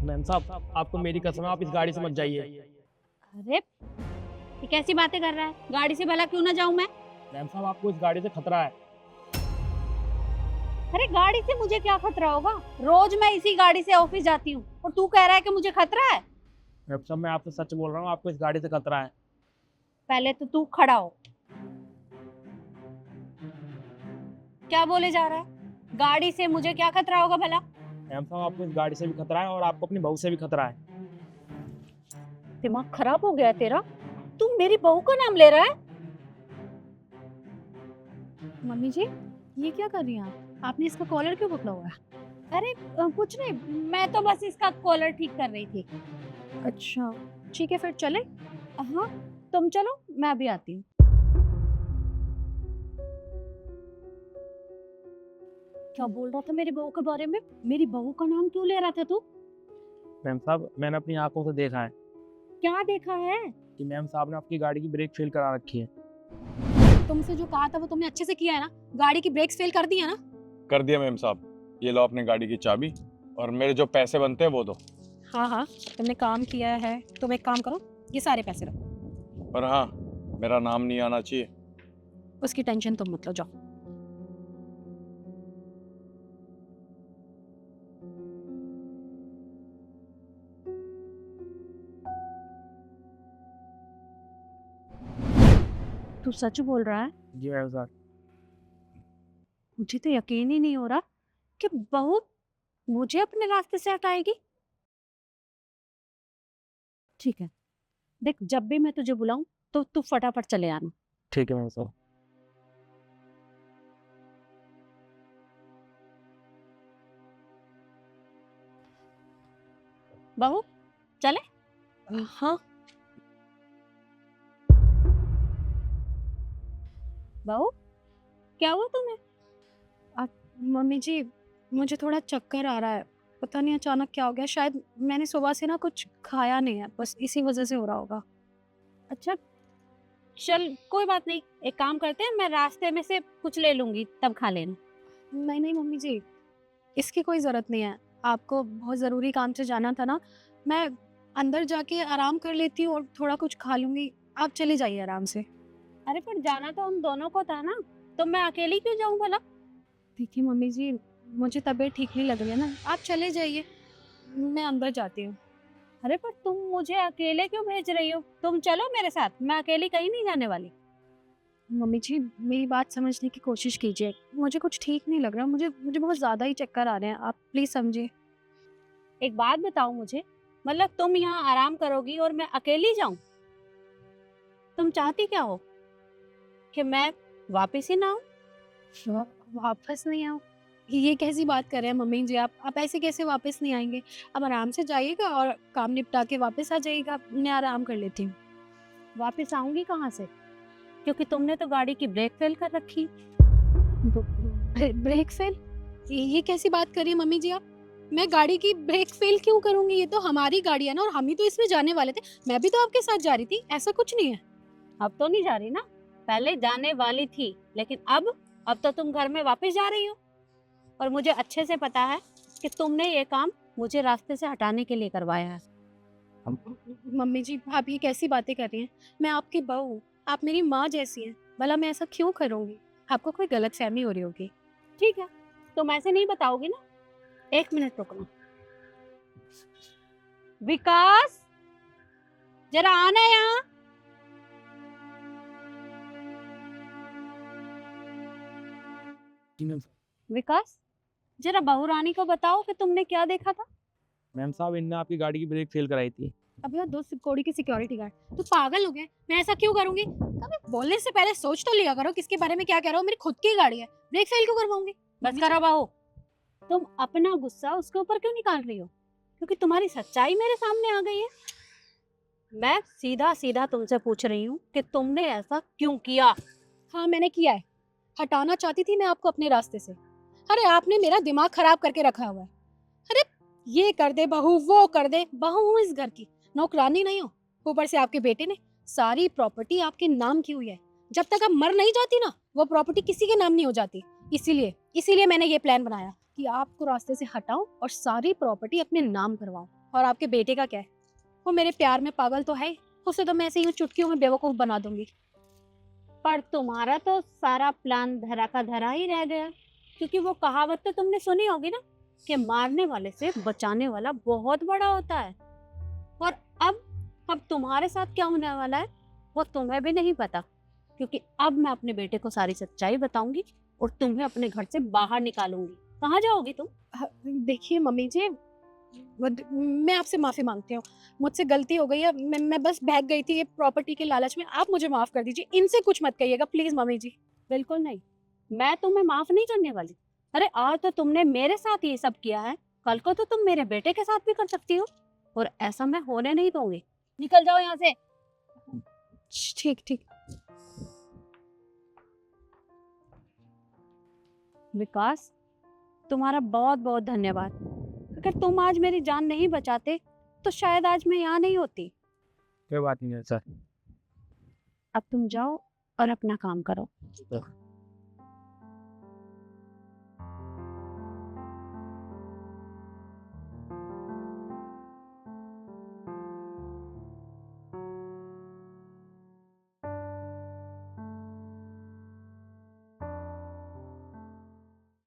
Ma'am साहब, आपको मेरी कसम है, आप इस गाड़ी से मत जाइए। अरे ये कैसी बातें कर रहा है? गाड़ी से भला क्यों ना जाऊं मैं? मैम साहब, आपको इस गाड़ी से खतरा है। अरे गाड़ी से मुझे क्या खतरा होगा? रोज मैं इसी गाड़ी से ऑफिस जाती हूँ और तू कह रहा है कि मुझे खतरा है। मैम साहब, मैं आपसे सच बोल रहा हूँ, आपको इस गाड़ी से खतरा है। पहले तो तू खड़ा हो। क्या बोले जा रहा है? गाड़ी से मुझे क्या खतरा होगा भला? मैम साहब, आपको इस गाड़ी से भी खतरा है और आपको अपनी बहू से भी खतरा है। दिमाग खराब हो गया है तेरा? तू मेरी बहू का नाम ले रहा है? मम्मी जी, ये क्या कर रही हैं आप? आपने इसका कॉलर क्यों पकड़ा हुआ है? अरे कुछ नहीं, मैं तो बस इसका कॉलर ठीक कर रही थी। अच्छा, ठीक है फिर चले। हाँ, तुम चलो, मैं अभी आती हूँ। क्या बोल रहा था मेरी बहू के बारे में? मेरी बहू का नाम क्यों ले रहा था तू? मैम साहब, मैंने अपनी आंखों से देखा है क्या देखा है? कि मैम साहब ने आपकी गाड़ी की ब्रेक फेल करा रखी है। तुमसे जो कहा था वो तुमने अच्छे से किया है ना? गाड़ी की ब्रेक्स फेल कर दी है ना? कर दिया मैम साहब। ये लो अपनी गाड़ी की चाबी और मेरे जो पैसे बनते हैं वो दो। हाँ हाँ, तुमने काम किया है। तुम एक काम करो, ये सारे पैसे रखो। पर हाँ, मेरा नाम नहीं आना चाहिए। उसकी टेंशन तुम मत लो, जाओ। तू सच बोल रहा है? जी मैम साहब। मुझे तो यकीन ही नहीं हो रहा कि बहू मुझे अपने रास्ते से हटाएगी। ठीक है, देख जब भी मैं तुझे बुलाऊं तो तू फटाफट चले आना। ठीक है मैम साहब। बहू चले? हाँ। बहू क्या हुआ तुम्हें? मम्मी जी, मुझे थोड़ा चक्कर आ रहा है। पता नहीं अचानक क्या हो गया। शायद मैंने सुबह से ना कुछ खाया नहीं है, बस इसी वजह से हो रहा होगा। अच्छा चल कोई बात नहीं, एक काम करते हैं, मैं रास्ते में से कुछ ले लूंगी तब खा लेना। नहीं नहीं मम्मी जी, इसकी कोई ज़रूरत नहीं है। आपको बहुत ज़रूरी काम से जाना था ना, मैं अंदर जाके आराम कर लेती हूँ और थोड़ा कुछ खा लूँगी। आप चले जाइए आराम से। अरे पर जाना तो हम दोनों को था ना, तो मैं अकेली क्यों जाऊं भला? देखिए मम्मी जी, मुझे तबीयत ठीक नहीं लग रही है ना, आप चले जाइए, मैं अंदर जाती हूँ। अरे पर तुम मुझे अकेले क्यों भेज रही हो? तुम चलो मेरे साथ, मैं अकेली कहीं नहीं जाने वाली। मम्मी जी, मेरी बात समझने की कोशिश कीजिए। मुझे कुछ ठीक नहीं लग रहा, मुझे मुझे बहुत ज़्यादा ही चक्कर आ रहे हैं। आप प्लीज़ समझिए। एक बात बताओ मुझे, मतलब तुम यहाँ आराम करोगी और मैं अकेली जाऊं? तुम चाहती क्या हो? कि मैं वापस ही ना आऊं? वापस नहीं आओ? ये कैसी बात कर रहे हैं मम्मी जी आप ऐसे कैसे वापस नहीं आएंगे? आप आराम से जाइएगा और काम निपटा के वापस आ जाइएगा। मैं आराम कर लेती हूँ। वापस आऊंगी कहाँ से? क्योंकि तुमने तो गाड़ी की ब्रेक फेल कर रखी। Brake fail? ये कैसी बात कर रही है मम्मी जी आप? मैं गाड़ी की ब्रेक फेल क्यों करूंगी? ये तो हमारी गाड़ी है ना, और हम ही तो इसमें जाने वाले थे। मैं भी तो आपके साथ जा रही थी, ऐसा कुछ नहीं है। अब तो नहीं जा रही ना? पहले जाने वाली थी, लेकिन अब तो तुम घर में वापस जा रही हो। और मुझे अच्छे से पता है कि तुमने ये काम मुझे रास्ते से हटाने के लिए करवाया है। मम्मी जी आप ये कैसी बातें कर रही हैं? मैं आपकी बहू हूँ, आप मेरी माँ जैसी हैं। भला मैं ऐसा क्यों करूँगी? आपको कोई गलतफहमी हो रही होगी। ठीक है, तुम ऐसे नहीं बताओगी ना। एक मिनट रुकना। विकास, जरा आना यहाँ। जी मैम साहब। विकास, जरा बहू रानी को बताओ कि तुमने क्या देखा था। मैम साहब, इनने आपकी गाड़ी की ब्रेक फेल कराई थी। अब यार 2 कौड़ी की सिक्योरिटी गार्ड, तो पागल हो गए? मैं ऐसा क्यों करूंगी? कभी बोलने से पहले सोच तो लिया करो किसके बारे में क्या कह रहा हो। मेरी खुद की गाड़ी है, ब्रेक फेल क्यों करवाऊंगी? बस करो बहू, तुम अपना गुस्सा उसके ऊपर क्यों निकाल रही हो? क्योंकि तुम्हारी सच्चाई मेरे सामने आ गई है। मैं सीधा सीधा तुमसे पूछ रही हूँ कि तुमने ऐसा क्यों किया। हाँ मैंने किया है, हटाना चाहती थी मैं आपको अपने रास्ते से। अरे आपने मेरा दिमाग खराब करके रखा हुआ है। अरे ये कर दे बहू, वो कर दे। बहू हूँ इस घर की, नौकरानी नहीं हो। ऊपर से आपके बेटे ने सारी प्रॉपर्टी आपके नाम की हुई है। जब तक आप मर नहीं जाती ना, वो प्रॉपर्टी किसी के नाम नहीं हो जाती। इसीलिए मैंने ये प्लान बनाया कि आपको रास्ते से हटाऊं और सारी प्रॉपर्टी अपने नाम करवाऊं। और आपके बेटे का क्या है? वो मेरे प्यार में पागल तो है ही, उसे तो मैं ऐसे ही चुटकियों में बेवकूफ बना दूंगी। पर तुम्हारा तो सारा प्लान धरा का धरा ही रह गया, क्योंकि वो कहावत तो तुमने सुनी होगी ना कि मारने वाले से बचाने वाला बहुत बड़ा होता है। और अब तुम्हारे साथ क्या होने वाला है वो तुम्हें भी नहीं पता, क्योंकि अब मैं अपने बेटे को सारी सच्चाई बताऊंगी और तुम्हें अपने घर से बाहर निकालूंगी। कहाँ जाओगी तुम? देखिए मम्मी जी, मैं आपसे माफी मांगती हूँ, मुझसे गलती हो गई है। मैं बस बहक गई थी ये प्रॉपर्टी के लालच में, आप मुझे माफ कर दीजिए। इनसे कुछ मत कहिएगा प्लीज मम्मी जी। बिल्कुल नहीं, मैं तुम्हें माफ नहीं करने वाली। अरे आज तो तुमने मेरे साथ ये सब किया है, कल को तो तुम मेरे बेटे के साथ भी कर सकती हो, और ऐसा मैं होने नहीं दूंगी। निकल जाओ यहाँ से। ठीक ठीक। विकास, तुम्हारा बहुत बहुत धन्यवाद। अगर तुम आज मेरी जान नहीं बचाते तो शायद आज मैं यहाँ नहीं होती। कोई बात नहीं है सर। अब तुम जाओ और अपना काम करो।